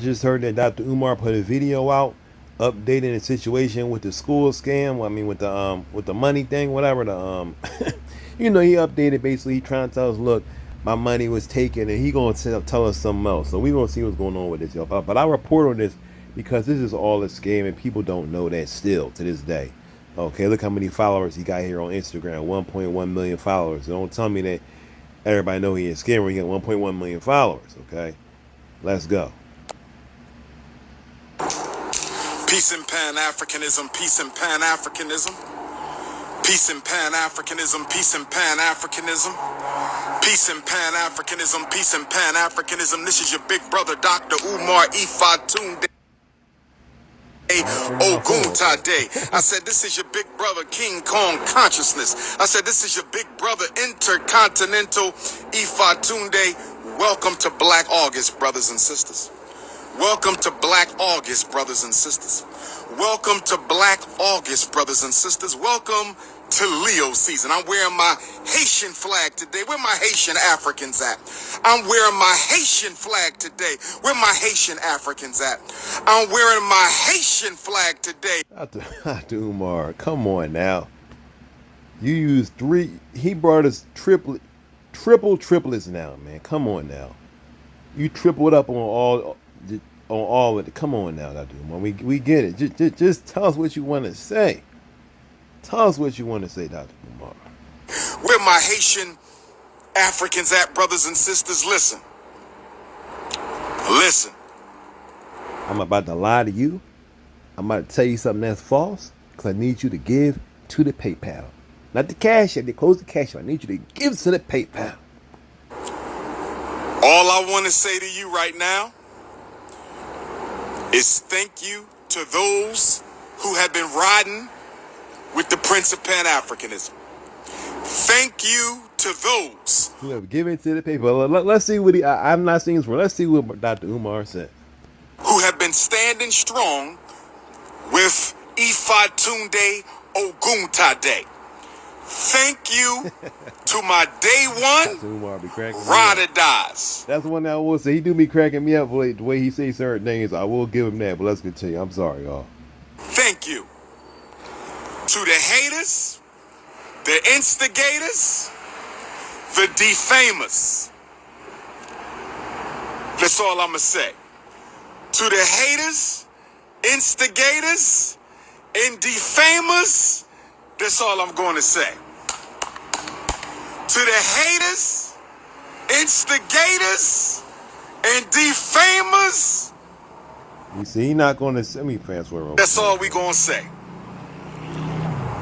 Just heard that Dr. Umar put a video out updating the situation with the school scam. I mean, with the money thing, whatever. He updated basically. He trying to tell us, look, my money was taken, and he gonna tell us something else. So we gonna see what's going on with this, y'all. But I report on this because this is all a scam, and people don't know that still to this day. Okay, look how many followers he got here on Instagram. 1.1 million followers. So don't tell me that everybody know he a scammer. He got 1.1 million followers. Okay, let's go. Peace in Pan-Africanism, peace in Pan-Africanism. Peace in Pan-Africanism, peace in Pan-Africanism. Peace in Pan-Africanism, peace in Pan-Africanism. This is your big brother, Dr. Umar Ifatunde Oguntade. I said, this is your big brother, King Kong Consciousness. I said, this is your big brother, Intercontinental Ifatunde. Welcome to Black August, brothers and sisters. Welcome to Black August, brothers and sisters. Welcome to Black August, brothers and sisters. Welcome to Leo season. I'm wearing my Haitian flag today. Where my Haitian Africans at? I'm wearing my Haitian flag today. Where my Haitian Africans at? I'm wearing my Haitian flag today. Dr. Umar, come on now. You used three. He brought us triplets now, man. Come on now. You tripled up on all of it. Come on now, Dr. Umar. We get it. Just tell us what you want to say. Tell us what you want to say, Dr. Umar. Where my Haitian Africans at, brothers and sisters? Listen. Listen. I'm about to lie to you. I'm about to tell you something that's false, because I need you to give to the PayPal. Not the cash app. They close the cash app. I need you to give to the PayPal. All I want to say to you right now is thank you to those who have been riding with the Prince of Pan Africanism. Thank you to those who have given to the PayPal. Let's see what I'm not seeing this for. Let's see what Dr. Umar said. Who have been standing strong with Ifatunde Oguntade. Thank you to my day one ride or dies. That's the one that I will say. He do be cracking me up the way he say certain things. I will give him that, but let's continue. I'm sorry, y'all. Thank you to the haters, the instigators, the defamers. That's all I'm going to say. To the haters, instigators, and defamers, that's all I'm going to say. To the haters, instigators, and defamers. You see, he not going to send me transfer. That's all we going to say.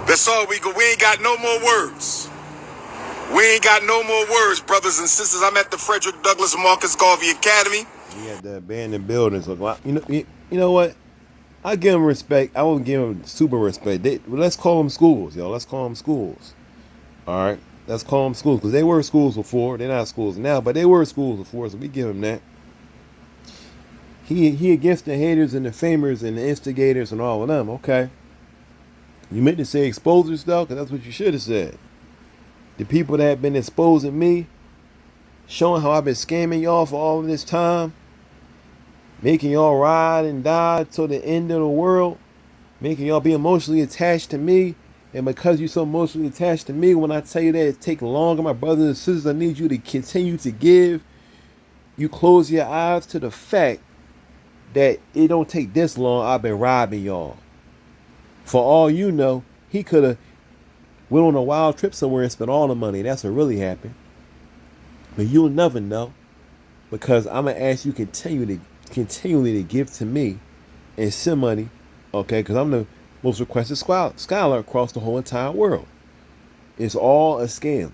That's all we ain't got no more words. We ain't got no more words, brothers and sisters. I'm at the Frederick Douglass Marcus Garvey Academy. He had the abandoned buildings. You know what? I give them respect. I won't give them super respect. Let's call them schools, y'all. Let's call them schools. All right? Let's call them schools, because they were schools before. They're not schools now, but they were schools before, so we give them that. He against the haters and the famers and the instigators and all of them. Okay. You meant to say exposers, though, because that's what you should have said. The people that have been exposing me, showing how I've been scamming y'all for all of this time, making y'all ride and die till the end of the world, making y'all be emotionally attached to me. And because you're so emotionally attached to me, when I tell you that it takes longer, my brothers and sisters, I need you to continue to give. You close your eyes to the fact that it don't take this long. I've been robbing y'all. For all you know, he could have went on a wild trip somewhere and spent all the money. That's what really happened. But you'll never know, because I'm going to ask you continually to give to me and send money, okay? Because I'm the most requested scholar across the whole entire world. It's all a scam.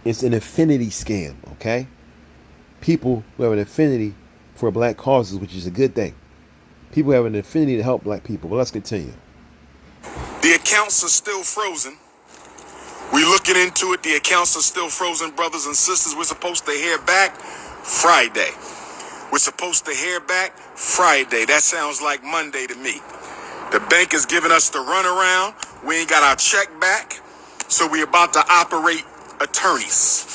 It's an affinity scam, okay? People who have an affinity for black causes, which is a good thing. People have an affinity to help black people. But let's continue. The accounts are still frozen. We're looking into it. The accounts are still frozen, brothers and sisters. We're supposed to hear back Friday. We're supposed to hear back Friday. That sounds like Monday to me. The bank is giving us the runaround. We ain't got our check back. So we're about to operate attorneys.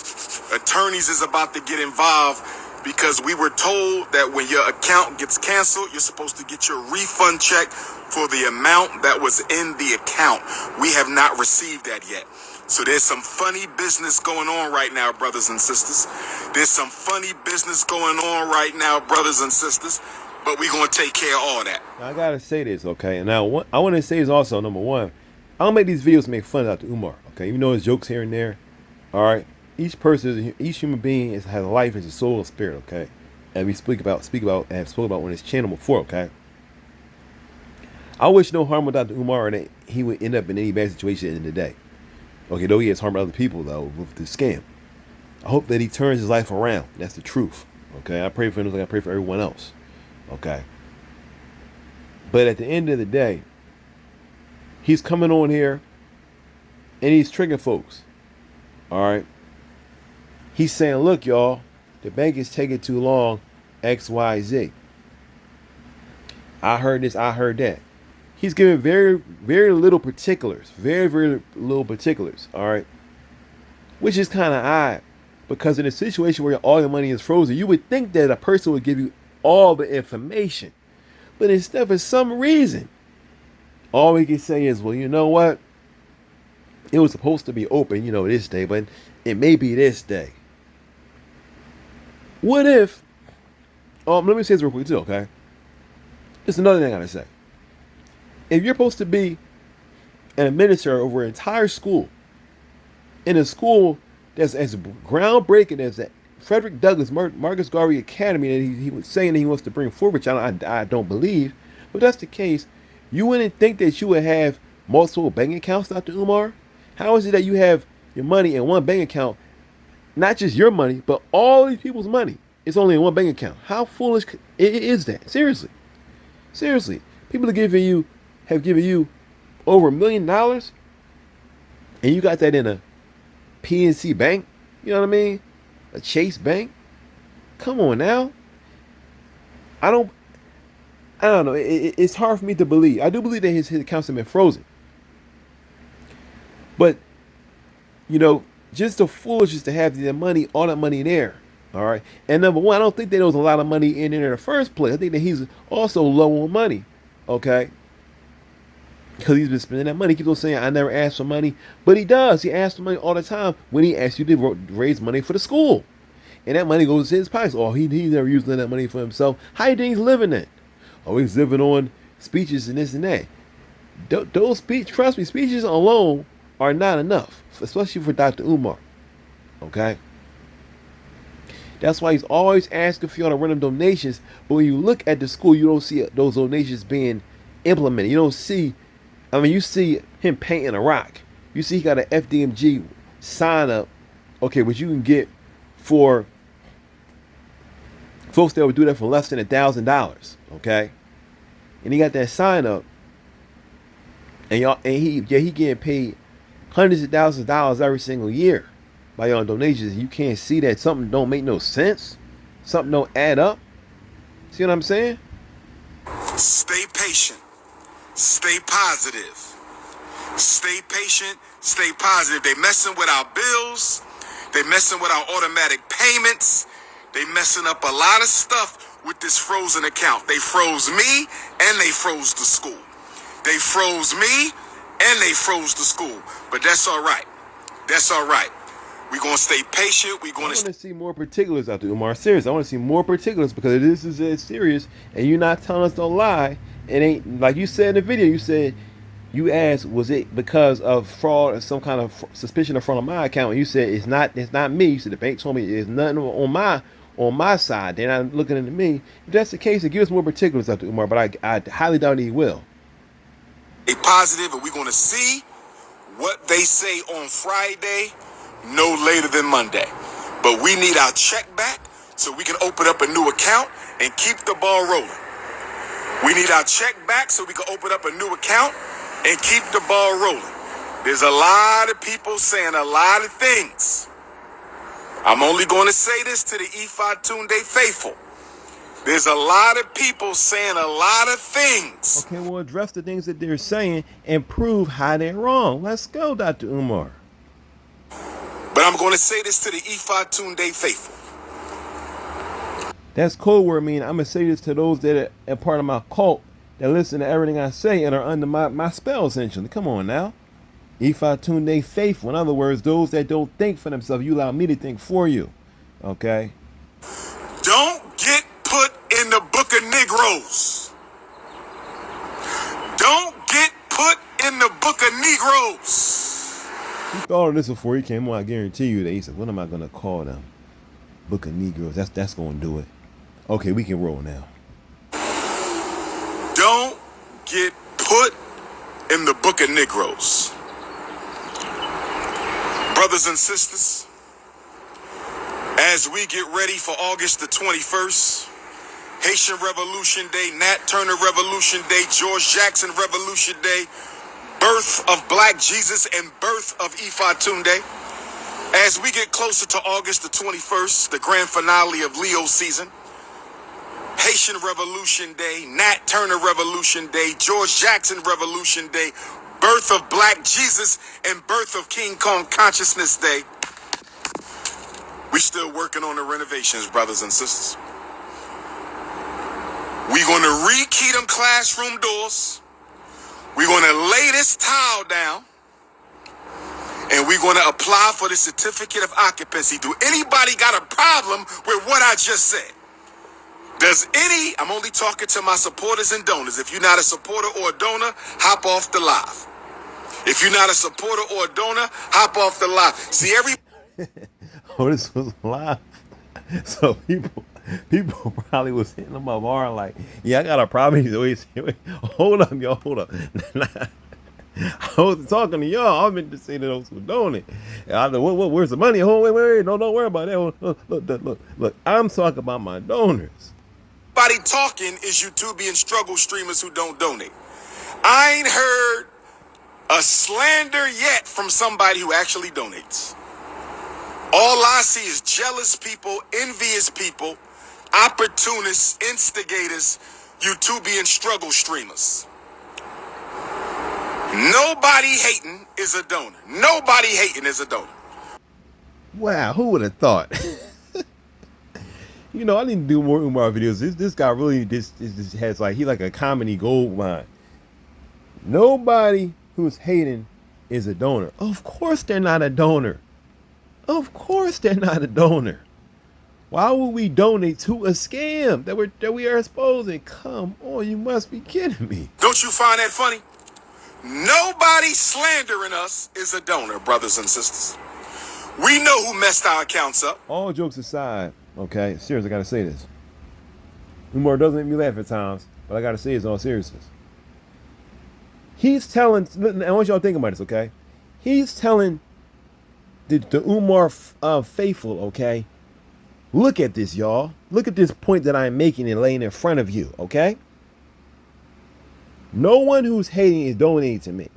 Attorneys is about to get involved because we were told that when your account gets canceled, you're supposed to get your refund check for the amount that was in the account. We have not received that yet. So there's some funny business going on right now, brothers and sisters. There's some funny business going on right now, brothers and sisters. But we're going to take care of all that. Now, I got to say this, okay? And now I want to say is also, number one, I don't make these videos to make fun of Dr. Umar, okay? Even though there's jokes here and there, all right? Each person, each human being has a life, has a soul and spirit, okay? And we speak about, and have spoken about on this channel before, okay? I wish no harm with Dr. Umar, and that he would end up in any bad situation at the end of the day. Okay, though he has harmed other people, though, with the scam. I hope that he turns his life around. That's the truth, okay? I pray for him like I pray for everyone else, okay? But at the end of the day, he's coming on here, and he's tricking folks, all right? He's saying, look, y'all, the bank is taking too long, X, Y, Z. I heard this, I heard that. He's giving very, very little particulars. Very, very little particulars. All right. Which is kind of odd. Because in a situation where all your money is frozen, you would think that a person would give you all the information. But instead, for some reason, all we can say is, well, you know what? It was supposed to be open, this day, but it may be this day. What if, let me say this real quick too, okay? Just another thing I gotta say. If you're supposed to be an administrator over an entire school, in a school that's as groundbreaking as that Frederick Douglass Marcus Garvey Academy that he was saying that he wants to bring forward, which I don't believe, but if that's the case, you wouldn't think that you would have multiple bank accounts, Dr. Umar? How is it that you have your money in one bank account, not just your money, but all these people's money? It's only in one bank account. How foolish is that? Seriously. Seriously. People have given you over $1 million, and you got that in a PNC bank, you know what I mean? A Chase bank. Come on now. I don't know. It's hard for me to believe. I do believe that his accounts have been frozen. But, just the foolishness to have the money, all that money there. All right. And number one, I don't think that there was a lot of money in there in the first place. I think that he's also low on money. Okay. Because he's been spending that money. He keeps on saying, I never asked for money. But he does. He asks for money all the time when he asks you to raise money for the school. And that money goes to his pockets. Oh, he never used that money for himself. How do you think he's living then? Oh, he's living on speeches and this and that. Those trust me, speeches alone are not enough. Especially for Dr. Umar. Okay? That's why he's always asking for y'all to run them donations. But when you look at the school, you don't see those donations being implemented. You don't see... you see him painting a rock. You see he got an FDMG sign up, okay, which you can get for folks that would do that for less than $1,000, okay? And he got that sign up, and he getting paid hundreds of thousands of dollars every single year by y'all donations. And you can't see that something don't make no sense, something don't add up. See what I'm saying? Stay patient. Stay positive. Stay patient. Stay positive. They messing with our bills. They messing with our automatic payments. They messing up a lot of stuff with this frozen account. They froze me and they froze the school. They froze me and they froze the school. But that's all right. That's all right. We're going to stay patient. We're going to see more particulars out there, Umar. Serious. I want to see more particulars because this is serious and you're not telling us to lie. It ain't like you said in the video. You asked, was it because of fraud or some kind of suspicion of fraud on my account? And you said it's not me. You said the bank told me there's nothing on my side. They're not looking into me. If that's the case, then give us more particulars, Dr. Umar. But I highly doubt he will. Stay positive, and we're going to see what they say on Friday, no later than Monday. But we need our check back so we can open up a new account and keep the ball rolling. We need our check back so we can open up a new account and keep the ball rolling. There's a lot of people saying a lot of things. I'm only going to say this to the Ifatunde faithful. There's a lot of people saying a lot of things. Okay, we'll address the things that they're saying and prove how they're wrong. Let's go, Dr. Umar. But I'm going to say this to the Ifatunde faithful. That's code word meaning I'm gonna say this to those that are part of my cult that listen to everything I say and are under my spell essentially. Come on now. Ifatunde faithful. In other words, those that don't think for themselves, you allow me to think for you. Okay? Don't get put in the book of Negroes. Don't get put in the book of Negroes. He thought of this before he came on. I guarantee you that he said, what am I gonna call them? Book of Negroes. That's gonna do it. Okay, we can roll now. Don't get put in the book of Negroes. Brothers and sisters, as we get ready for August the 21st, Haitian Revolution Day, Nat Turner Revolution Day, George Jackson Revolution Day, birth of Black Jesus and birth of Ifatunde. As we get closer to August the 21st, the grand finale of Leo season, Haitian Revolution Day, Nat Turner Revolution Day, George Jackson Revolution Day, birth of Black Jesus and birth of King Kong Consciousness Day. We still working on the renovations, brothers and sisters. We're going to rekey them classroom doors. We're going to lay this tile down. And we're going to apply for the certificate of occupancy. Do anybody got a problem with what I just said? Does any, I'm only talking to my supporters and donors. If you're not a supporter or a donor, hop off the live. If you're not a supporter or a donor, hop off the live. See, Oh, this was live. So people probably was hitting them up hard like, yeah, I got a problem. He's always, hold up, y'all, hold up. I wasn't talking to y'all. I meant to say to those who donate. I know where's the money? Hold, wait, don't worry about that. Look, I'm talking about my donors. Everybody talking is YouTubian struggle streamers who don't donate. I ain't heard a slander yet from somebody who actually donates. All I see is jealous people, envious people, opportunists, instigators, YouTubian struggle streamers. Nobody hating is a donor. Nobody hating is a donor. Wow, who would have thought? You know, I need to do more Umar videos. This guy really this has like he like a comedy gold mine. Nobody who's hating is a donor. Of course they're not a donor. Of course they're not a donor. Why would we donate to a scam that we are exposing? Come on, you must be kidding me. Don't you find that funny? Nobody slandering us is a donor, brothers and sisters. We know who messed our accounts up. All jokes aside, okay, seriously, I gotta say this. Umar doesn't make me laugh at times, but I gotta say this in all seriousness. He's telling, I want y'all to think about this, okay? He's telling the Umar faithful, okay? Look at this, y'all. Look at this point that I'm making and laying in front of you, okay? No one who's hating is donating to me.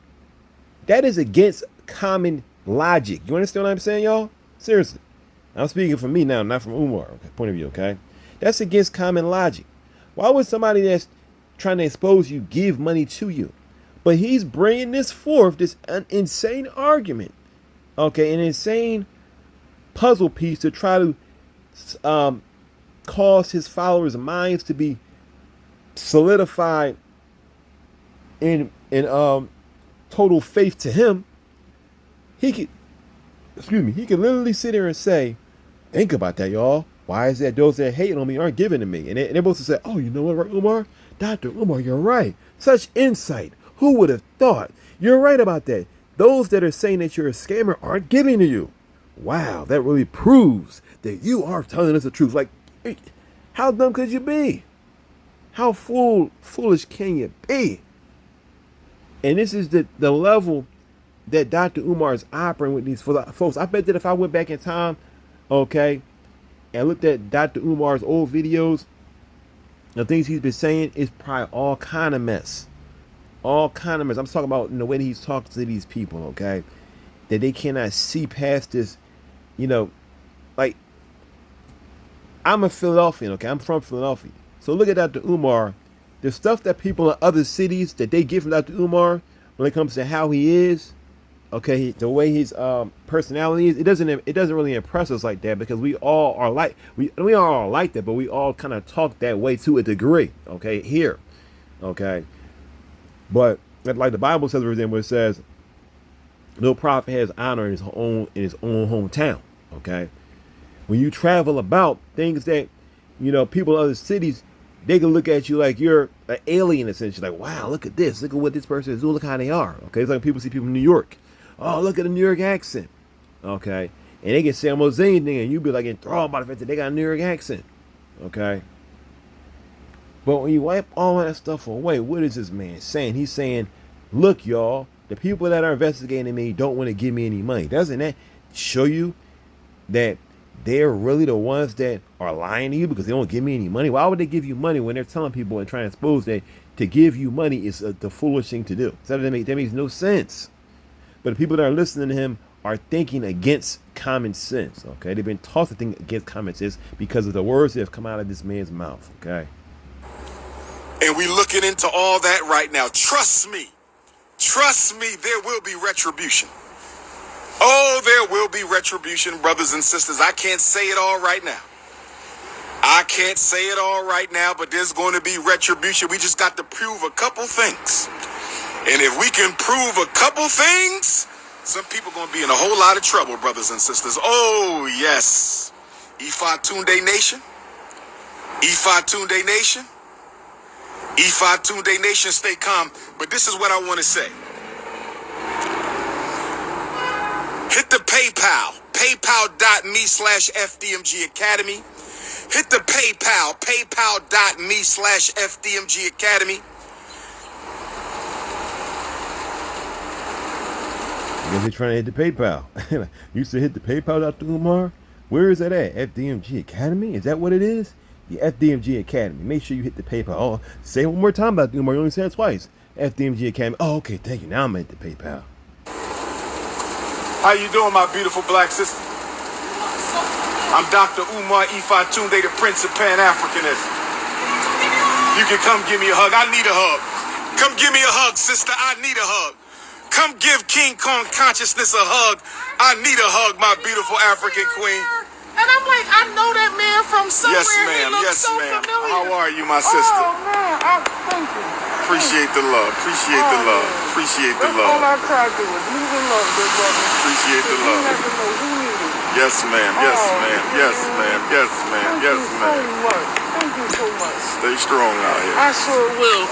That is against common logic. You understand what I'm saying, y'all? Seriously. I'm speaking from me now, not from Umar, okay, point of view, okay? That's against common logic. Why would somebody that's trying to expose you give money to you? But he's bringing this forth, this insane argument, okay, an insane puzzle piece to try to cause his followers' minds to be solidified in total faith to him. He could literally sit here and say, think about that, y'all. Why is that those that hate on me aren't giving to me? And they're supposed to say, oh, you know what, right, Umar? Dr. Umar, you're right. Such insight. Who would have thought? You're right about that. Those that are saying that you're a scammer aren't giving to you. Wow, that really proves that you are telling us the truth. Like, how dumb could you be? How foolish can you be? And this is the level that Dr. Umar is operating with these folks. I bet that if I went back in time, okay, and looked at Dr. Umar's old videos, the things he's been saying is probably all kind of mess. All kind of mess. I'm talking about in the way that he's talking to these people, okay, that they cannot see past this, you know, like, I'm a Philadelphian, okay, I'm from Philadelphia. So look at Dr. Umar. The stuff that people in other cities that they get from Dr. Umar when it comes to how he is Okay, the way his personality is, it doesn't really impress us like that because we all are like we all are like that, but we all kind of talk that way to a degree. Okay, here, okay, but like the Bible says, where it says, no prophet has honor in his own hometown. Okay, when you travel about things that people in other cities, they can look at you like you're an alien essentially. Like, wow, look at this, look at what this person is doing, look how they are. Okay, it's like people see people in New York. Oh, look at the New York accent. Okay. And they can say almost anything, and you be like enthralled by the fact that they got a New York accent. Okay. But when you wipe all that stuff away, what is this man saying? He's saying, look, y'all, the people that are investigating me don't want to give me any money. Doesn't that show you that they're really the ones that are lying to you because they don't give me any money? Why would they give you money when they're telling people and trying to expose that to give you money is the foolish thing to do? So that makes no sense. But the people that are listening to him are thinking against common sense. Okay, they've been taught to think against common sense because of the words that have come out of this man's mouth. Okay, and we looking into all that right now. Trust me, there will be retribution. Oh, there will be retribution, brothers and sisters. I can't say it all right now. But there's going to be retribution. We just got to prove a couple things. And if we can prove a couple things, some people going to be in a whole lot of trouble, brothers and sisters. Oh, yes. Ifa Tunde Nation. Stay calm. But this is what I want to say. Hit the PayPal, paypal.me/FDMG Academy. Hit the PayPal, paypal.me/FDMG Academy. because they're trying to hit the PayPal. You used to hit the PayPal, Dr. Umar? Where is that at? FDMG Academy? Is that what it is? The FDMG Academy. Make sure you hit the PayPal. Oh, say it one more time, Dr. Umar. You only said it twice. FDMG Academy. Oh, okay. Thank you. Now I'm at the PayPal. How you doing, my beautiful black sister? I'm Dr. Umar Ifatunde, the Prince of Pan Africanism. You can come give me a hug. I need a hug. Come give me a hug, sister. I need a hug. Come give King Kong consciousness a hug. I need a hug, my beautiful African queen. And I'm like, I know that man from somewhere. Yes, ma'am. Yes, so ma'am. Familiar. How are you, my sister? Oh, man. Thank you. Appreciate the love. Appreciate the love. Appreciate the That's love. all I tried to do was leave in love, good brother. Appreciate the You love. never know who needed it. Yes, ma'am. Yes, ma'am. Yes, ma'am. Yes, ma'am. Yes, ma'am. Thank you so much. Thank you so much. Stay strong out here. I sure will.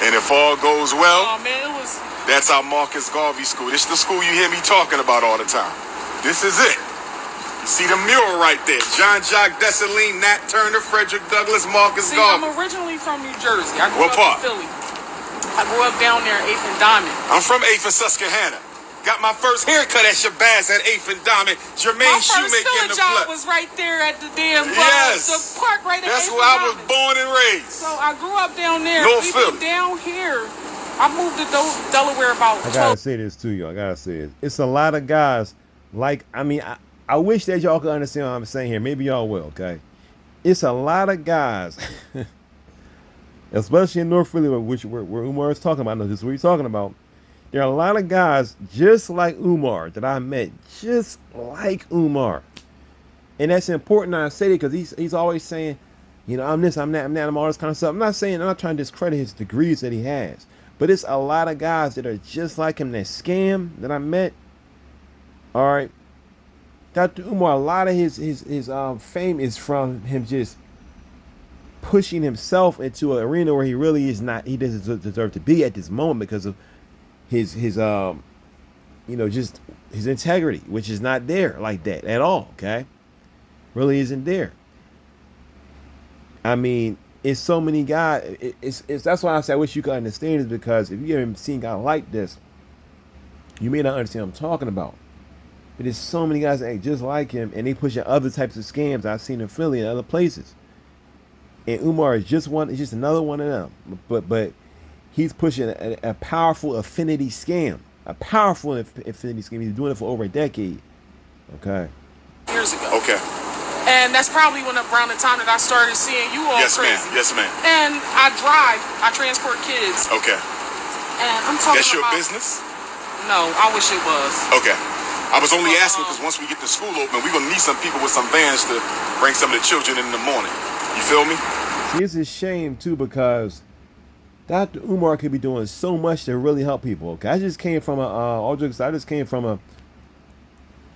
And if all goes well, man, it was. that's our Marcus Garvey school. This is the school you hear me talking about all the time. This is it. You see the mural right there. John Jacques Dessalines, Nat Turner, Frederick Douglass, Marcus Garvey. I'm originally from New Jersey. I grew What up part? in Philly. I grew up down there in 8th and Diamond. I'm from 8th and Susquehanna. Got my first haircut at Shabazz at 8th and Diamond. Jermaine My first Shoemaker in filling the job flesh. was right there at the damn Yes. the park right at 8th That's and where I was Diamond. born and raised. So I grew up down there. North We Philly. been down here. I moved to Delaware about I 12. gotta say this to you. I gotta say it. It's a lot of guys like, I wish that y'all could understand what I'm saying here. Maybe y'all will, okay? It's a lot of guys, especially in North Philly, where Umar is talking about. I know this is what he's talking about. There are a lot of guys just like Umar that I met, just like Umar. And that's important I say it because he's always saying, I'm this, I'm that, I'm all this kind of stuff. I'm not trying to discredit his degrees that he has. But it's a lot of guys that are just like him that scam that I met. All right. Dr. Umar, a lot of his fame is from him just pushing himself into an arena where he really is not, he doesn't deserve to be at this moment because of his just his integrity, which is not there like that at all. Okay. Really isn't there. I mean, it's so many guys. It's that's why I say I wish you could understand, is because if you haven't seen a guy like this, you may not understand what I'm talking about. But there's so many guys that act just like him, and they pushing other types of scams I've seen in Philly and other places. And Umar is just another one of them. But he's pushing a powerful affinity scam, He's been doing it for over a decade. Okay. Years ago. Okay. And that's probably around the time that I started seeing you all Yes, crazy. ma'am. Yes, ma'am. And I transport kids. Okay. And I'm talking That's your about business? No, I wish it was. Okay. I was only asking because once we get the school open, we're going to need some people with some vans to bring some of the children in the morning. You feel me? See, it's a shame, too, because Dr. Umar could be doing so much to really help people. Okay, I just came from a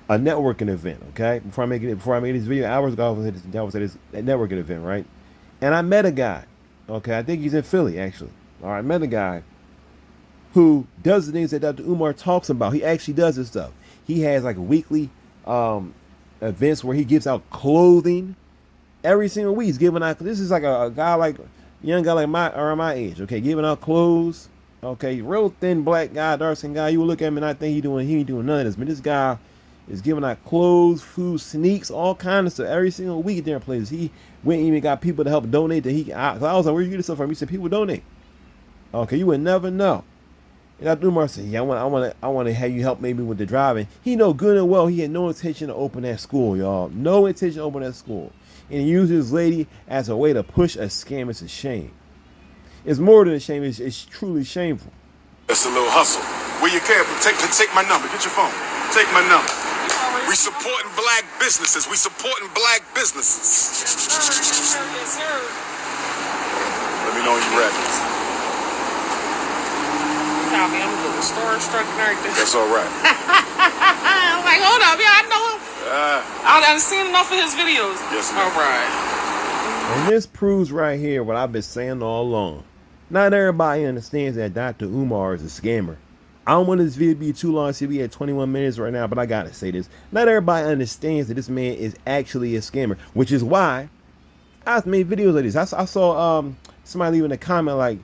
networking event. Okay, before I made this video hours ago, I was at a networking event, right? And I met a guy. Okay, I think he's in Philly actually. All right, I met a guy who does the things that Dr. Umar talks about. He actually does this stuff. He has like weekly events where he gives out clothing every single week. He's giving out. This is like a guy like. Young guy like my age, okay, giving out clothes, okay, real thin black guy, dark skin guy. You will look at him and I think he ain't doing none of this. But this guy is giving out clothes, food, sneaks, all kinds of stuff every single week at different places. He went and even got people to help donate. I was like, where you get this stuff from? He said, people donate. Okay, you would never know. And Dr. Umar said, yeah, I want to have you help maybe with the driving. He know good and well he had no intention to open that school, y'all. No intention to open that school. And he used his lady as a way to push a scam. It's a shame. It's more than a shame. It's truly shameful. That's a little hustle. Where you care? Take my number. Get your phone. Take my number. We supporting black businesses. We supporting black businesses. Yes, sir. Let me know when you're ready. Got me. I'm a little starstruck and everything. That's all right. I'm like, hold up, yeah, I know him. I've seen enough of his videos. Yes, ma'am. All right. And this proves right here what I've been saying all along. Not everybody understands that Dr. Umar is a scammer. I don't want this video to be too long. See, we at 21 minutes right now, but I gotta say this. Not everybody understands that this man is actually a scammer, which is why I've made videos like this. I saw somebody leaving a comment like,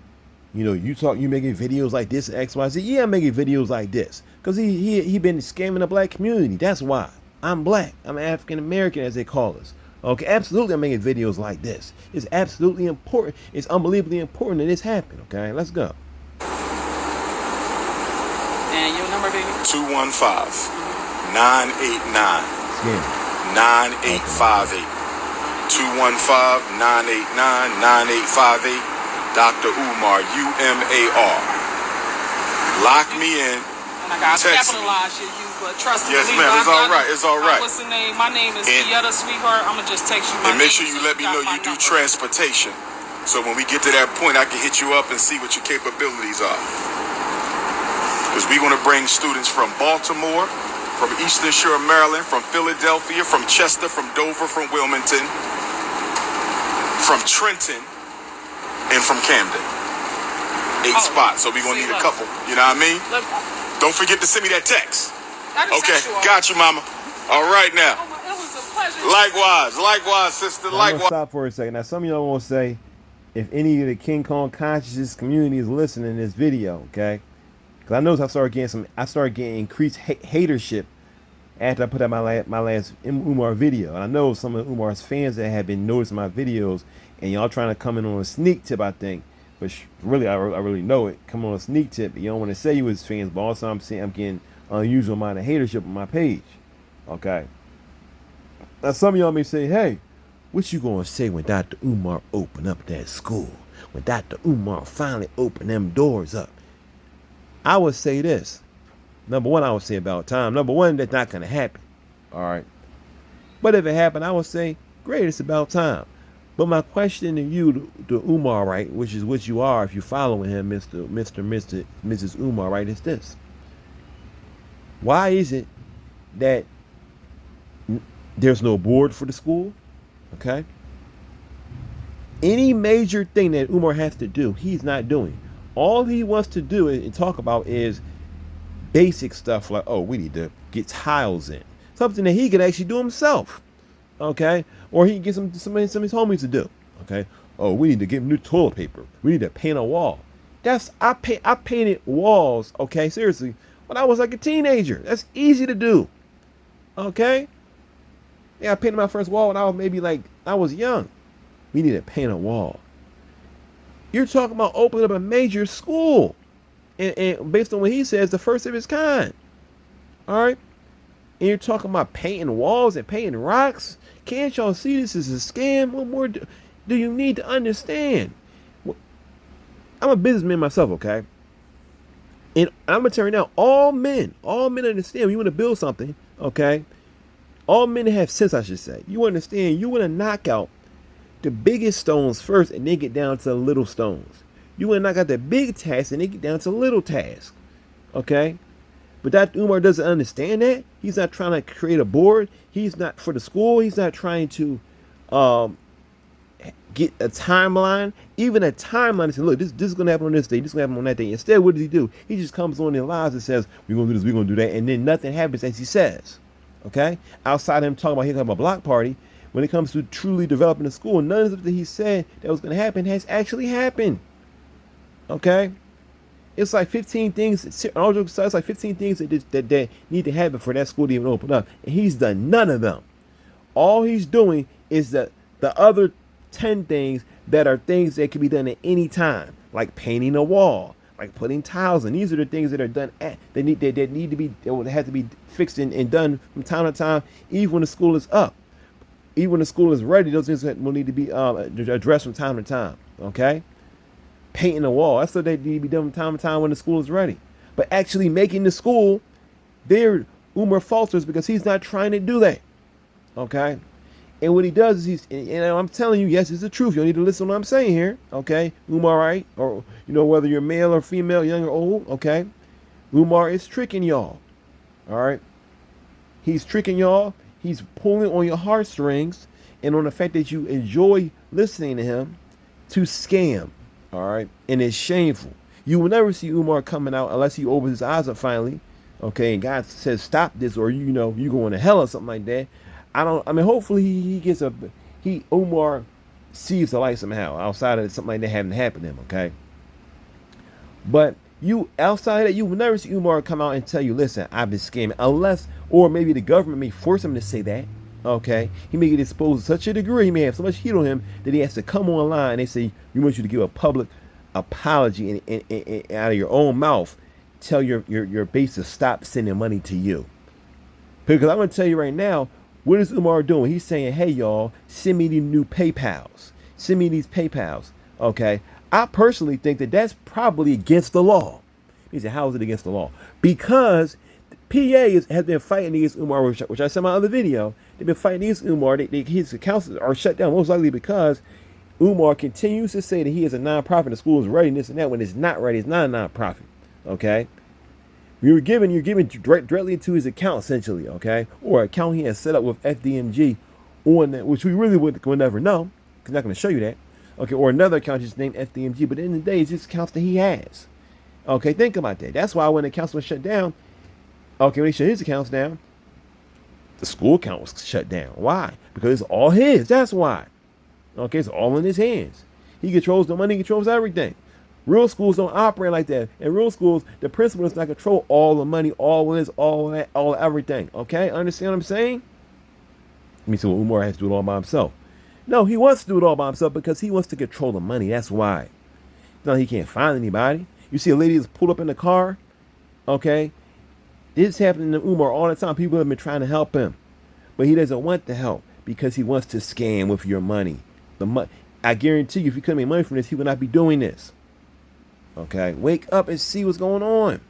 you know, you making videos like this, X, Y, Z. Yeah, I'm making videos like this because he been scamming the black community. That's why. I'm black. I'm African American, as they call us. Okay, absolutely, I'm making videos like this. It's absolutely important. It's unbelievably important that this happen. Okay, let's go. And your number, baby? 215-989-9858. 215-989-9858. Dr. Umar, UMAR. Lock me in. And I got Text capitalize your U, but trust me. Yes, ma'am. It's all right. It's all right. What's the name? My name is Kieta, sweetheart. I'm going to just text you my And make name sure you so let me know got you my do number. transportation. So when we get to that point, I can hit you up and see what your capabilities are. Because we're going to bring students from Baltimore, from Eastern Shore, Maryland, from Philadelphia, from Chester, from Dover, from Wilmington, from Trenton, and from Camden. 8 spots. So we're going to need a couple. You know what I mean? Don't forget to send me that text. Okay. Got you, mama. All right now. It was a pleasure. Likewise, sister. I'm gonna stop for a second. Now, some of y'all won't say if any of the King Kong consciousness community is listening to this video, okay? Because I noticed I started getting increased hatership after I put out my last Umar video, and I know some of Umar's fans that have been noticing my videos, and y'all trying to come in on a sneak tip, I think. Which really, I really know it. Come on a sneak tip. You don't want to say you was fans, but also I'm saying I'm getting unusual amount of hatership on my page. Okay. Now some of y'all may say, hey, what you gonna say when Dr. Umar open up that school? When Dr. Umar finally open them doors up? I would say this. Number one, I would say about time. Number one, that's not gonna happen. All right. But if it happened, I would say, great, it's about time. But my question to you, to Umar, right, which is what you are if you're following him, Mrs. Umar, right, is this. Why is it that there's no board for the school? Okay. Any major thing that Umar has to do, he's not doing. All he wants to do and talk about is basic stuff like, oh, we need to get tiles in. Something that he could actually do himself. Okay, or he can get some of his homies to do. Okay, oh, we need to get new toilet paper. We need to paint a wall. I painted walls. Okay, seriously, when I was like a teenager. That's easy to do. Okay, yeah, I painted my first wall when I was young. We need to paint a wall. You're talking about opening up a major school, and based on what he says, the first of its kind. All right. And you're talking about painting walls and painting rocks? Can't y'all see this is a scam? What more do you need to understand? I'm a businessman myself, okay? And I'm gonna tell you now, all men understand when you want to build something, okay? All men have sense, I should say. You understand, you want to knock out the biggest stones first and then get down to the little stones. You want to knock out the big tasks and then get down to little tasks, okay? But Dr. Umar doesn't understand that. He's not trying to create a board. He's not for the school. He's not trying to get a timeline. Even a timeline and say, look, this is going to happen on this day. This is going to happen on that day. Instead, what does he do? He just comes on their lives and says, we're going to do this, we're going to do that. And then nothing happens as he says. Okay? Outside of him talking about he's having a block party, when it comes to truly developing the school, none of that he said that was going to happen has actually happened. Okay? It's like 15 things. It's like 15 things that need to happen for that school to even open up, and he's done none of them. All he's doing is the other 10 things that are things that can be done at any time, like painting a wall, like putting tiles in. These are the things that are done that would have to be fixed and done from time to time, even when the school is up, even when the school is ready. Those things will need to be addressed from time to time. Okay. Painting a wall, that's what they need to be done from time to time when the school is ready. But actually making the school, there Umar falters because he's not trying to do that. Okay? And what he does is I'm telling you, yes, it's the truth. You don't need to listen to what I'm saying here. Okay? Umar, right? Or, whether you're male or female, young or old, okay? Umar is tricking y'all. All right? He's tricking y'all. He's pulling on your heartstrings and on the fact that you enjoy listening to him to scam. All right, and it's shameful. You will never see Umar coming out unless he opens his eyes up finally, okay, and God says stop this, or you going to hell or something like that. Hopefully Umar sees the light somehow outside of something like that having happened to him, okay. But outside of that, you will never see Umar come out and tell you, listen, I've been scamming, unless, or maybe the government may force him to say that. Okay, he may get exposed to such a degree, he may have so much heat on him that he has to come online and they say, we want you to give a public apology and out of your own mouth, tell your base to stop sending money to you. Because I'm going to tell you right now, what is Umar doing? He's saying, hey, y'all, send me these new PayPals. Send me these PayPals. Okay, I personally think that that's probably against the law. He said, how is it against the law? Because PA has been fighting against Umar, which I said in my other video. They've been fighting against Umar. His accounts are shut down, most likely because Umar continues to say that he is a nonprofit. The school is ready, this and that. When it's not ready, it's not a nonprofit. Okay, you're giving directly to his account essentially. Okay, or account he has set up with FDMG on that, which we really would never know. He's not going to show you that. Okay, or another account just named FDMG, but at the end of the day, it's just accounts that he has. Okay, think about that. That's why when the accounts were shut down. Okay, when he shut his accounts down, the school account was shut down. Why? Because it's all his. That's why. Okay, it's all in his hands. He controls the money, he controls everything. Real schools don't operate like that. In real schools, the principal does not control all the money, all this, all that, all everything. Okay, understand what I'm saying? Let me see what Umar has to do it all by himself. No, he wants to do it all by himself because he wants to control the money. That's why. No, he can't find anybody. You see a lady that's pulled up in the car. Okay. This is happening to Umar all the time. People have been trying to help him, but he doesn't want the help because he wants to scam with your money. I guarantee you, if he couldn't make money from this, he would not be doing this. Okay, wake up and see what's going on.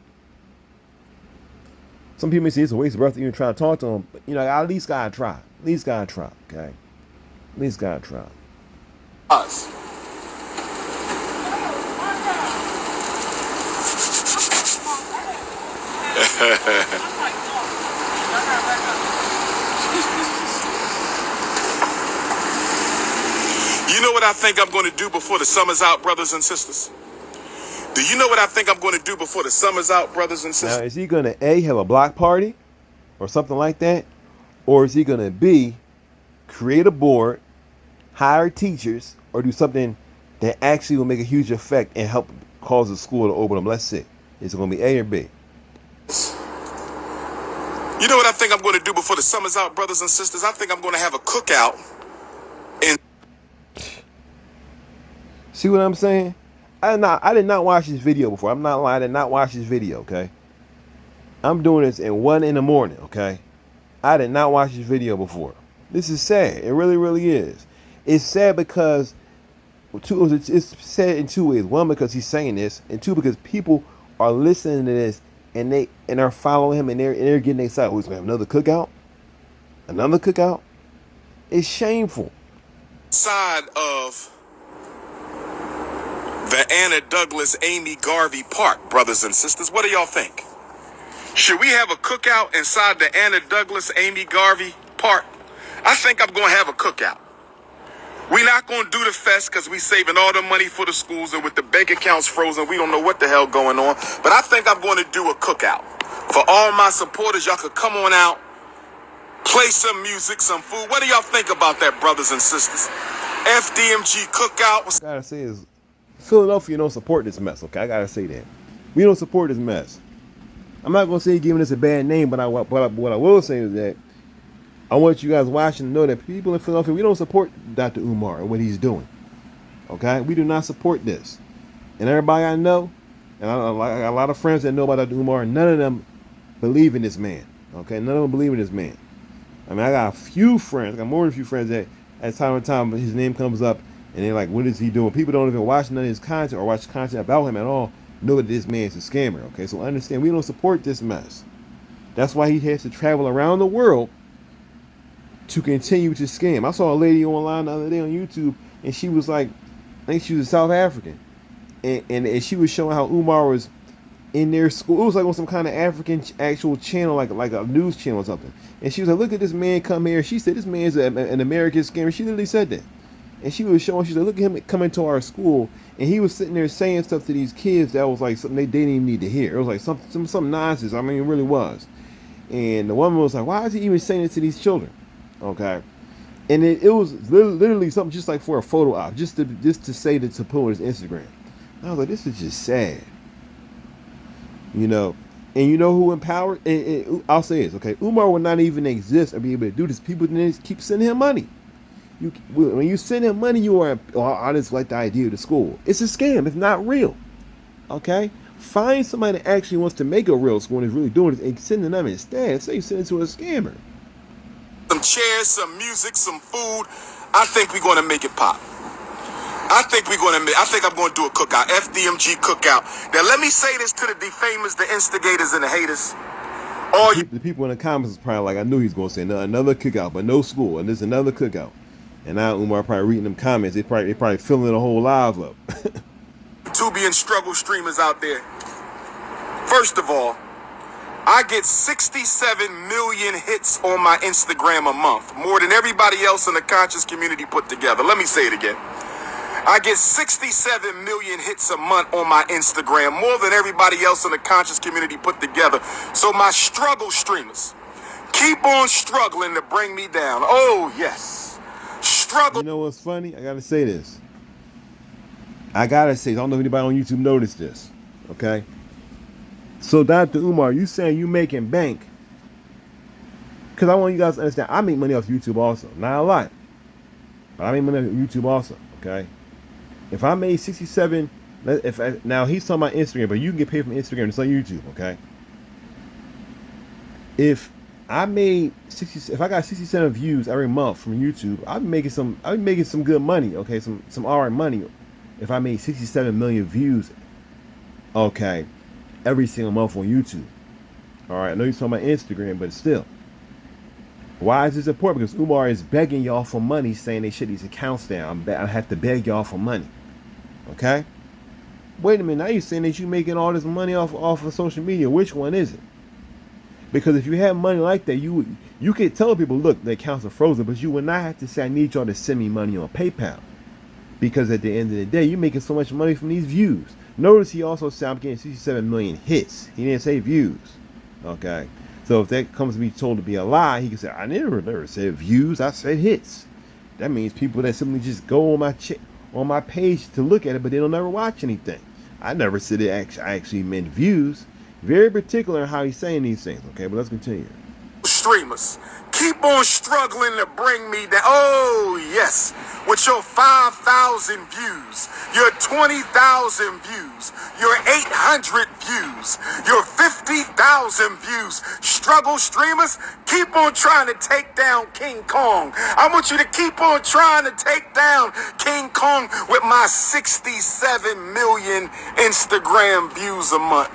Some people may say it's a waste of breath to even try to talk to him, but I at least gotta try. At least gotta try. Okay, at least gotta try. Us. You know what I think I'm going to do before the summer's out, brothers and sisters? Do you know what I think I'm going to do before the summer's out, brothers and sisters? Now, is he going to A, have a block party or something like that? Or is he going to B, create a board, hire teachers, or do something that actually will make a huge effect and help cause the school to open up? Let's see. Is it going to be A or B? You know what I think I'm going to do before the summer's out, brothers and sisters? I think I'm going to have a cookout. See what I'm saying? I did not watch this video before. I'm not lying. I did not watch this video, okay? I'm doing this at 1 in the morning, okay? I did not watch this video before. This is sad. It really, really is. It's sad because it's sad in two ways. One, because he's saying this, and two, because people are listening to this and are following him and they're getting excited. Who's gonna have another cookout? Another cookout? It's shameful. Side of the Anna Douglas Amy Garvey Park, brothers and sisters. What do y'all think? Should we have a cookout inside the Anna Douglas Amy Garvey Park? I think I'm going to have a cookout. We're not going to do the fest because we saving all the money for the schools, and with the bank accounts frozen, we don't know what the hell going on. But I think I'm going to do a cookout. For all my supporters, y'all could come on out, play some music, some food. What do y'all think about that, brothers and sisters? FDMG Cookout. I gotta say is, Philadelphia don't support this mess, okay? I gotta say that. We don't support this mess. I'm not gonna say giving this a bad name, but what I will say is that I want you guys watching to know that people in Philadelphia, we don't support Dr. Umar and what he's doing. Okay? We do not support this. And everybody I know, and I got a lot of friends that know about Dr. Umar, and none of them believe in this man. Okay? None of them believe in this man. I mean, I got a few friends, I got more than a few friends that at time to time his name comes up and they're like, what is he doing? People don't even watch none of his content or watch content about him at all, know that this man's a scammer. Okay? So understand, we don't support this mess. That's why he has to travel around the world to continue to scam. I saw a lady online the other day on YouTube, and she was like, I think she was a South African, and she was showing how Umar was in their school. It was like on some kind of African actual channel, like a news channel or something. And she was like, look at this man come here. She said, this man's an American scammer. She literally said that. And she was showing, she said, look at him coming to our school, and he was sitting there saying stuff to these kids that was like something they didn't even need to hear. It was like some nonsense. I mean, it really was. And the woman was like, why is he even saying it to these children? Okay, and it was literally something just like for a photo op, just to say that to put on his Instagram. And I was like, this is just sad, you know. And you know who empowered? I'll say this, okay? Umar would not even exist or be able to do this. People didn't keep sending him money. When you send him money, you are. I just like the idea of the school. It's a scam. It's not real. Okay, find somebody that actually wants to make a real school and is really doing it, and sending them instead. Say you send it to a scammer. Some chairs, some music, some food. I think we're going to make it pop. I think I'm going to do a cookout, FDMG Cookout. Now, let me say this to the defamers, the instigators, and the haters. All the people in the comments is probably like, I knew he was going to say another cookout, but no school, and there's another cookout. And now Umar probably reading them comments. They probably filling the whole live up. Tubi and struggle streamers out there. First of all, I get 67 million hits on my Instagram a month, more than everybody else in the conscious community put together. Let me say it again. I get 67 million hits a month on my Instagram, more than everybody else in the conscious community put together. So my struggle streamers, keep on struggling to bring me down. Oh, yes. Struggle. You know what's funny? I got to say this. I don't know if anybody on YouTube noticed this, okay? So, Dr. Umar, you saying you making bank? Because I want you guys to understand, I make money off YouTube also. Not a lot, but I make money off YouTube also, okay? If I made 67, now he's talking about Instagram, but you can get paid from Instagram. It's on YouTube, okay? If I made if I got 67 views every month from YouTube, I'd be making some good money, okay? Some alright money. If I made 67 million views, okay, every single month on YouTube. All right, I know you're talking about Instagram, but still. Why is this important? Because Umar is begging y'all for money, saying they shut these accounts down. I have to beg y'all for money. Okay? Wait a minute, now you're saying that you're making all this money off of social media. Which one is it? Because if you have money like that, you could tell people, look, the accounts are frozen, but you would not have to say, I need y'all to send me money on PayPal. Because at the end of the day, you're making so much money from these views. Notice he also said, I'm getting 67 million hits. He didn't say views. Okay? So if that comes to be told to be a lie, he can say, I never said views, I said hits. That means people that simply just go on my page to look at it, but they don't never watch anything. I never said it actually meant views. Very particular in how he's saying these things. Okay, but let's continue. Streamers, keep on struggling to bring me down. Oh, yes. With your 5,000 views, your 20,000 views, your 800 views, your 50,000 views. Struggle streamers, keep on trying to take down King Kong. I want you to keep on trying to take down King Kong with my 67 million Instagram views a month.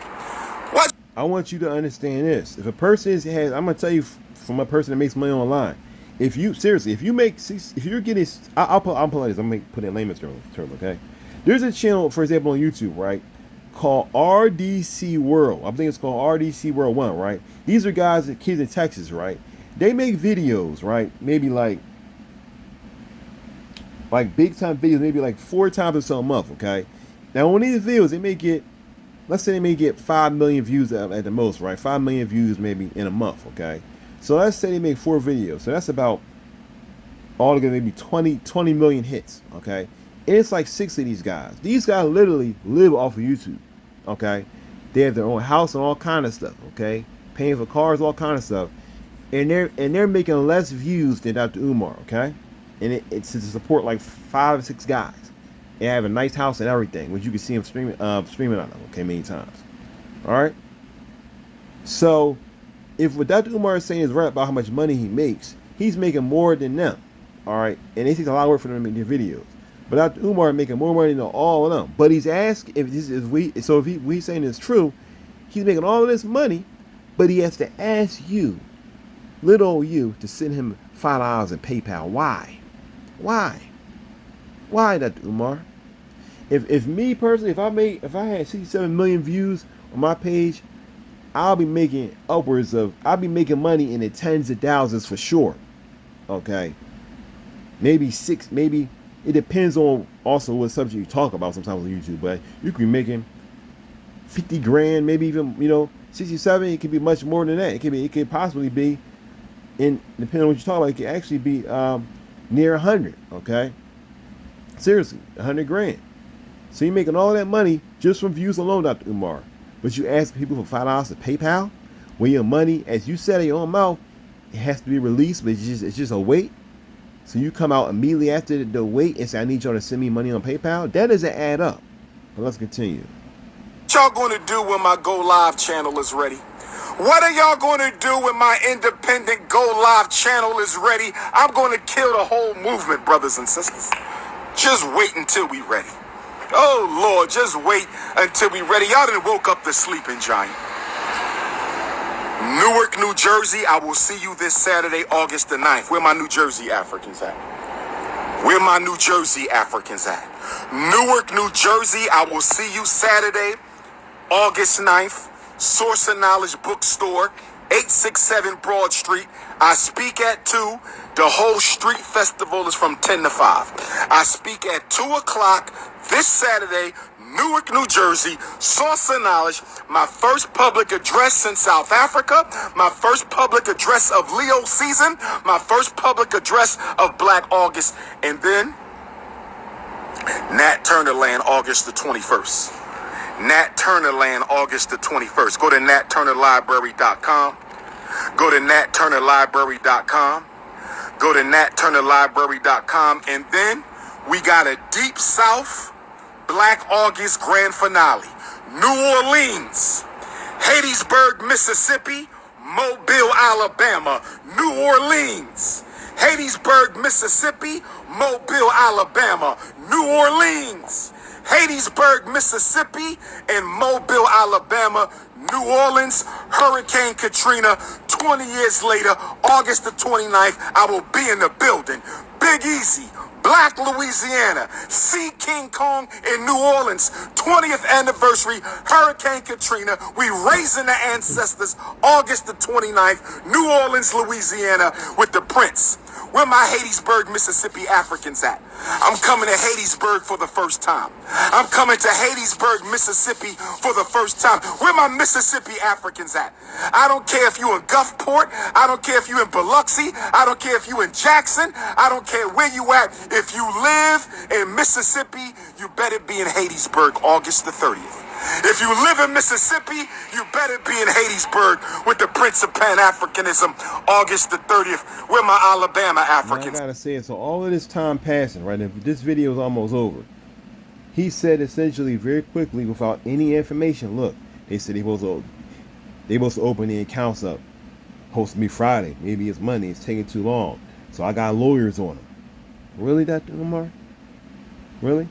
What? I want you to understand this. If a person has, I'm gonna tell you from a person that makes money online. If you seriously, if you're getting, I'll put this. I'm gonna put it in layman's terms. Okay, there's a channel, for example, on YouTube, right, called RDC World. I think it's called RDC World 1, right? These are guys, kids in Texas, right? They make videos, right? Maybe like big time videos, maybe like 4 times or so a month, okay? Now on these videos, they may get, let's say they may get 5 million views at the most, right? 5 million views maybe in a month, okay? So let's say they make 4 videos. So that's about altogether maybe 20 million hits, okay? And it's like 6 of these guys. These guys literally live off of YouTube, okay? They have their own house and all kind of stuff, okay? Paying for cars, all kind of stuff. And they're making less views than Dr. Umar, okay? And it's to support like 5 or 6 guys. They have a nice house and everything, which you can see them streaming on them, okay, many times. All right. So, if what Dr. Umar is saying is right about how much money he makes, he's making more than them. All right, and it takes a lot of work for them to make their videos. But Dr. Umar is making more money than all of them. But he's asking if he's saying it's true, he's making all of this money, but he has to ask you, little old you, to send him $5 in PayPal. Why? Why, Dr. Umar? If me personally, if I had 67 million views on my page, I'll be making money in the tens of thousands for sure. Okay. Maybe it depends on also what subject you talk about sometimes on YouTube, but you could be making 50 grand, maybe even, 67, it could be much more than that. It could possibly be, depending on what you talk about, it could actually be near 100, okay? Seriously, 100 grand. So you're making all that money just from views alone, Dr. Umar. But you ask people for $5 to PayPal, when your money, as you said in your own mouth, it has to be released, but it's just a wait. So you come out immediately after the wait and say, I need y'all to send me money on PayPal. That doesn't add up. But let's continue. What y'all going to do when my Go Live channel is ready? What are y'all going to do when my independent Go Live channel is ready? I'm going to kill the whole movement, brothers and sisters. Just wait until we ready. Oh, Lord, just wait until we ready. Y'all done woke up the sleeping giant. Newark, New Jersey, I will see you this Saturday, August the 9th. Where my New Jersey Africans at? Where my New Jersey Africans at? Newark, New Jersey, I will see you Saturday, August 9th. Source of Knowledge Bookstore, 867 Broad Street. I speak at 2. The whole street festival is from 10 to 5. I speak at 2 o'clock this Saturday, Newark, New Jersey. Source of Knowledge, my first public address in South Africa, my first public address of Leo season, my first public address of Black August, and then Nat Turner Land, August the 21st. Nat Turner Land, August the 21st. Go to natturnerlibrary.com. Go to natturnerlibrary.com. Go to natturnerlibrary.com. And then we got a Deep South Black August grand finale. New Orleans, Hattiesburg, Mississippi, Mobile, Alabama. New Orleans, Hattiesburg, Mississippi, Mobile, Alabama. New Orleans, Hattiesburg, Mississippi, and Mobile, Alabama. New Orleans, Hurricane Katrina. 20 years later, August the 29th, I will be in the building. Big Easy, Black Louisiana, see King Kong in New Orleans. 20th anniversary, Hurricane Katrina. We raising the ancestors, August the 29th, New Orleans, Louisiana, with the Prince. Where my Hattiesburg, Mississippi Africans at? I'm coming to Hattiesburg for the first time. I'm coming to Hattiesburg, Mississippi for the first time. Where my Mississippi Africans at? I don't care if you in Gulfport. I don't care if you in Biloxi. I don't care if you in Jackson. I don't care where you at. If you live in Mississippi, you better be in Hattiesburg, August the 30th. If you live in Mississippi, you better be in Hattiesburg with the Prince of Pan Africanism, August the 30th. Where my Alabama Africans. Now I gotta say it. So all of this time passing, right? If this video is almost over, he said essentially very quickly, without any information. Look, they said they supposed to open the accounts up. Supposed to be Friday. Maybe it's Monday. It's taking too long. So I got lawyers on them. Really, Dr. Umar? Really?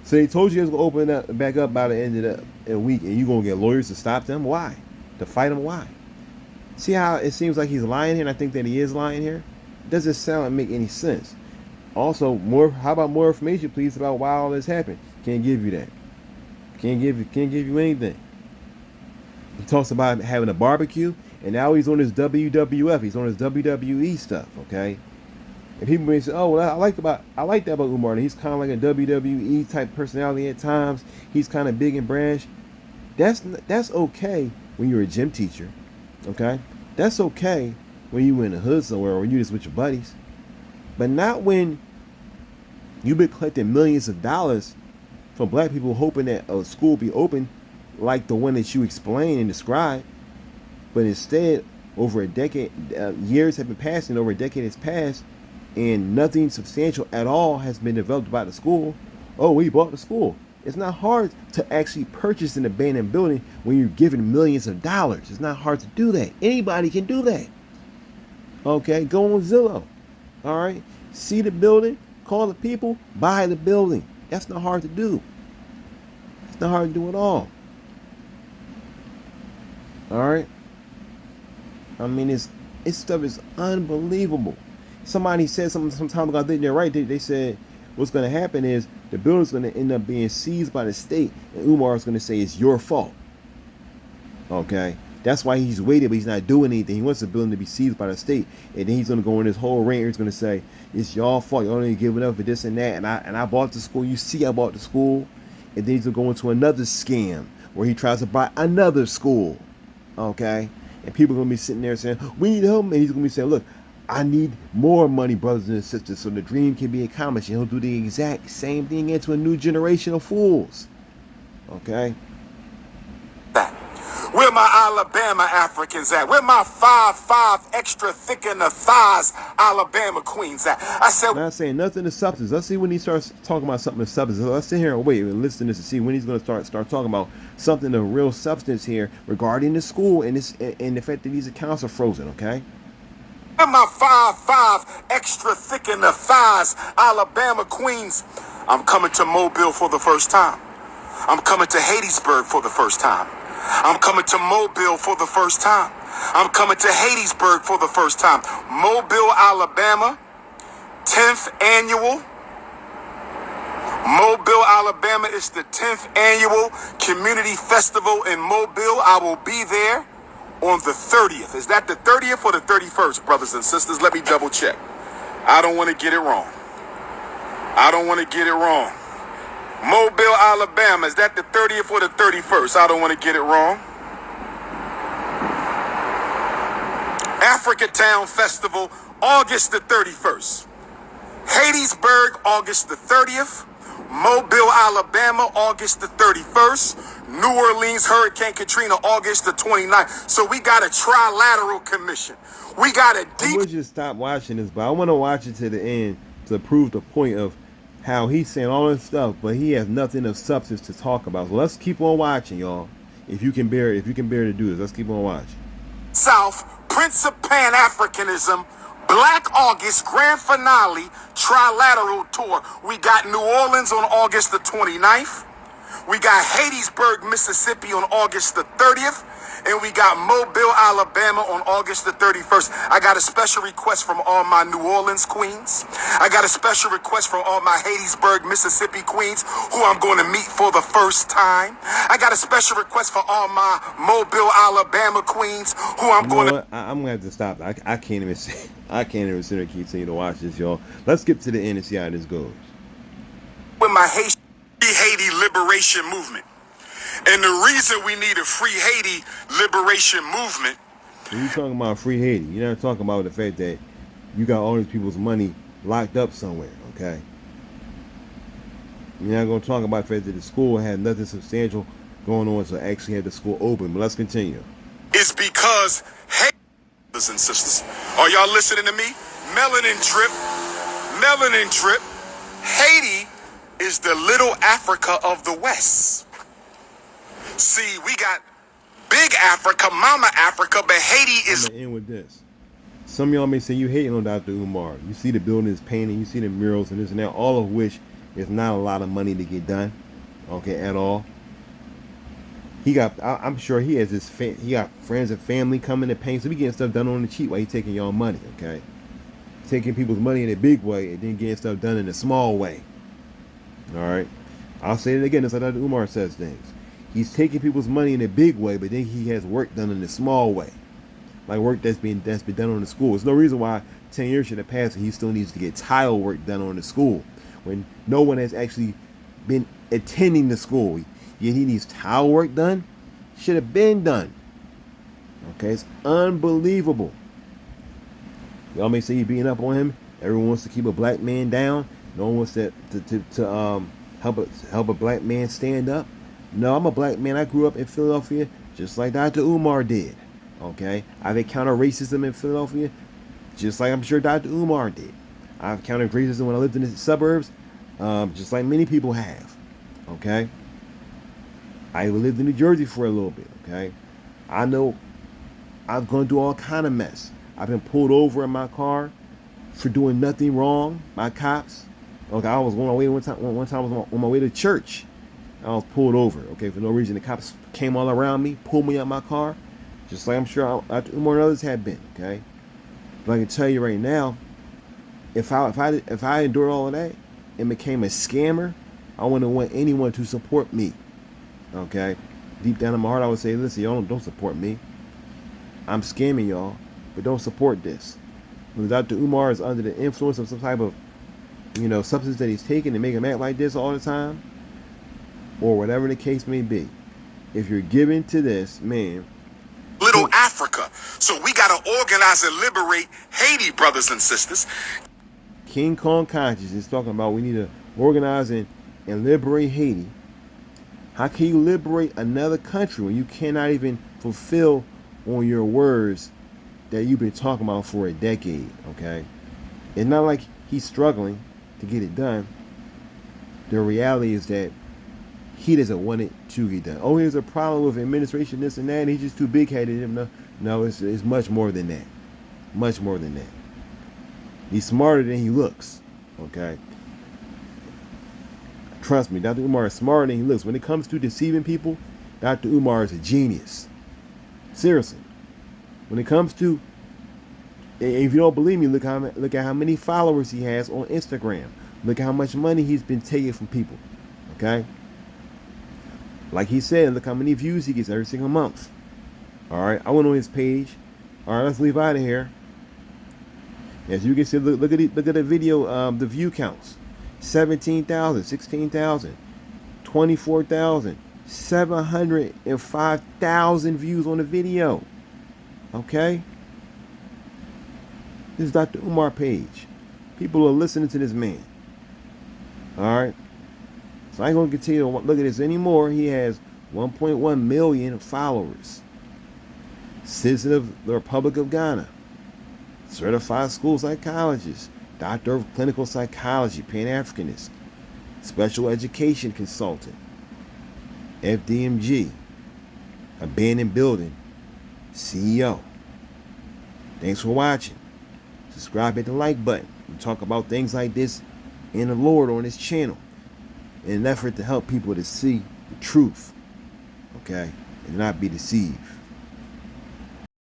So they told you it's gonna open up back up by the end of the week, and you gonna get lawyers to stop them? Why? To fight them? Why? See how it seems like he's lying here, and I think that he is lying here. It doesn't sound like make any sense. Also, more. How about more information, please, about why all this happened? Can't give you that. Can't give you anything. He talks about having a barbecue, and now he's on his WWF. He's on his WWE stuff. Okay. And people may say, "Oh, well, I like that about Umar. He's kind of like a WWE type personality at times. He's kind of big and brash." That's okay when you're a gym teacher, okay? That's okay when you in the hood somewhere or you just with your buddies, but not when you've been collecting millions of dollars from black people hoping that a school be open like the one that you explain and describe, but instead over a decade, years have been passing, over a decade has passed, and nothing substantial at all has been developed about the school. Oh, we bought the school. It's not hard to actually purchase an abandoned building when you're given millions of dollars. It's not hard to do that. Anybody can do that. Okay, go on Zillow. All right, see the building, call the people, buy the building. That's not hard to do. It's not hard to do at all. All right. I mean, this stuff is unbelievable. Somebody said something some time ago. I think they're right. They said what's going to happen is the building's going to end up being seized by the state, and Umar is going to say it's your fault. Okay, that's why he's waited, but he's not doing anything. He wants the building to be seized by the state, and then he's going to go in this whole rant. He's going to say it's y'all fault. You only giving up for this and that, and I bought the school. You see, I bought the school, and then he's going to go into another scam where he tries to buy another school. Okay, and people are going to be sitting there saying we need help, and he's going to be saying, look, I need more money, brothers and sisters, so the dream can be accomplished. And he'll do the exact same thing into a new generation of fools. Okay? Where my Alabama Africans at? Where my 5'5" extra thick in the thighs Alabama queens at? I said, I'm not saying nothing to substance. Let's see when he starts talking about something of substance. Let's sit here and wait and listen to this to see when he's going to start talking about something of real substance here regarding the school and the fact that these accounts are frozen. Okay? my 5'5" extra thick in the thighs Alabama queens. I'm coming to Mobile for the first time. I'm coming to Hattiesburg for the first time. I'm coming to Mobile for the first time. I'm coming to Hattiesburg for the first time. Mobile, Alabama, 10th annual. Mobile, Alabama is the 10th annual community festival in Mobile. I will be there on the 30th. Is that the 30th or the 31st, brothers and sisters? Let me double check. I don't want to get it wrong. I don't want to get it wrong. Mobile, Alabama, is that the 30th or the 31st? I don't want to get it wrong. Africatown Festival, August the 31st. Hattiesburg, August the 30th. Mobile, Alabama, August the 31st. New Orleans, Hurricane Katrina, August the 29th. So we got a trilateral commission. We got a deep... I would just stop watching this, but I want to watch it to the end to prove the point of how he's saying all this stuff, but he has nothing of substance to talk about. So let's keep on watching, y'all. If you can bear to do this, let's keep on watching. South, Prince of Pan Africanism, Black August Grand Finale Trilateral Tour. We got New Orleans on August the 29th. We got Hattiesburg, Mississippi on August the 30th. And we got Mobile, Alabama on August the 31st. I got a special request from all my New Orleans queens. I got a special request from all my Hattiesburg, Mississippi queens who I'm going to meet for the first time. I got a special request for all my Mobile, Alabama queens who I'm going to... I'm going to have to stop. I can't even sit there and continue to watch this, y'all. Let's skip to the end and see how this goes. With my Haiti liberation movement. And the reason we need a free Haiti liberation movement. When you're talking about free Haiti, you're not talking about the fact that you got all these people's money locked up somewhere, okay? You're not going to talk about the fact that the school had nothing substantial going on to actually have the school open. But let's continue. It's because, hey, brothers and sisters, are y'all listening to me? Melanin drip. Haiti is the little Africa of the West. See, we got Big Africa, Mama Africa, but Haiti is... I'm gonna end with this. Some of y'all may say you hating on Dr. Umar. You see the buildings painted, you see the murals and this and that, all of which There's not a lot of money to get done, okay, at all. I'm sure he has he got friends and family coming to pay, so he getting stuff done on the cheap while he taking y'all money, okay? Taking people's money in a big way and then getting stuff done in a small way. All right, I'll say it again. That's how Dr. Umar says things. He's taking people's money in a big way, but then he has work done in a small way, like work that's been done on the school. There's no reason why 10 years should have passed and he still needs to get tile work done on the school when no one has actually been attending the school. Yet he needs tile work done. Should have been done. Okay, it's unbelievable. Y'all may say you're beating up on him. Everyone wants to keep a black man down. No one wants to help a black man stand up. No, I'm a black man. I grew up in Philadelphia just like Dr. Umar did. Okay, I've encountered racism in Philadelphia just like I'm sure Dr. Umar did. I've encountered racism when I lived in the suburbs, just like many people have. Okay, I lived in New Jersey for a little bit. Okay, I know I've gone through all kind of mess. I've been pulled over in my car for doing nothing wrong by cops. Okay, I was on my way one time. One time I was on my way to church. I was pulled over. Okay, for no reason. The cops came all around me, pulled me out my car, just like I'm sure Dr. Umar and others have been. Okay, but I can tell you right now, if I endured all of that and became a scammer, I wouldn't want anyone to support me. Okay, deep down in my heart, I would say, listen, y'all don't support me. I'm scamming y'all, but don't support this. When Dr. Umar is under the influence of some type of, substance that he's taking to make him act like this all the time, or whatever the case may be, if you're giving to this, man. Little Africa. So we got to organize and liberate Haiti, brothers and sisters. King Kong conscious is talking about we need to organize and liberate Haiti. How can you liberate another country when you cannot even fulfill on your words that you've been talking about for a decade? Okay, it's not like he's struggling to get it done. The reality is that he doesn't want it to get done. Oh, here's a problem with administration, this and that, and he's just too big-headed. No, it's much more than that. Much more than that. He's smarter than he looks. Okay, trust me, Dr. Umar is smarter than he looks. When it comes to deceiving people, Dr. Umar is a genius. Seriously. When it comes to, if you don't believe me, look at how many followers he has on Instagram. Look at how much money he's been taking from people. Okay? Like he said, look how many views he gets every single month. Alright, I went on his page. Alright, let's leave out of here. As you can see, look at the video, the view counts. 17,000, 16,000, 24,000, 705,000 views on the video. Okay? This is Dr. Umar page. People are listening to this man. Alright? So I ain't going to continue to look at this anymore. He has 1.1 million followers. Citizen of the Republic of Ghana. Certified school psychologist. Doctor of clinical psychology, Pan-Africanist. Special education consultant. FDMG. Abandoned building. CEO. Thanks for watching. Subscribe, hit the like button. We talk about things like this in the Lord on this channel in an effort to help people to see the truth, okay, and not be deceived.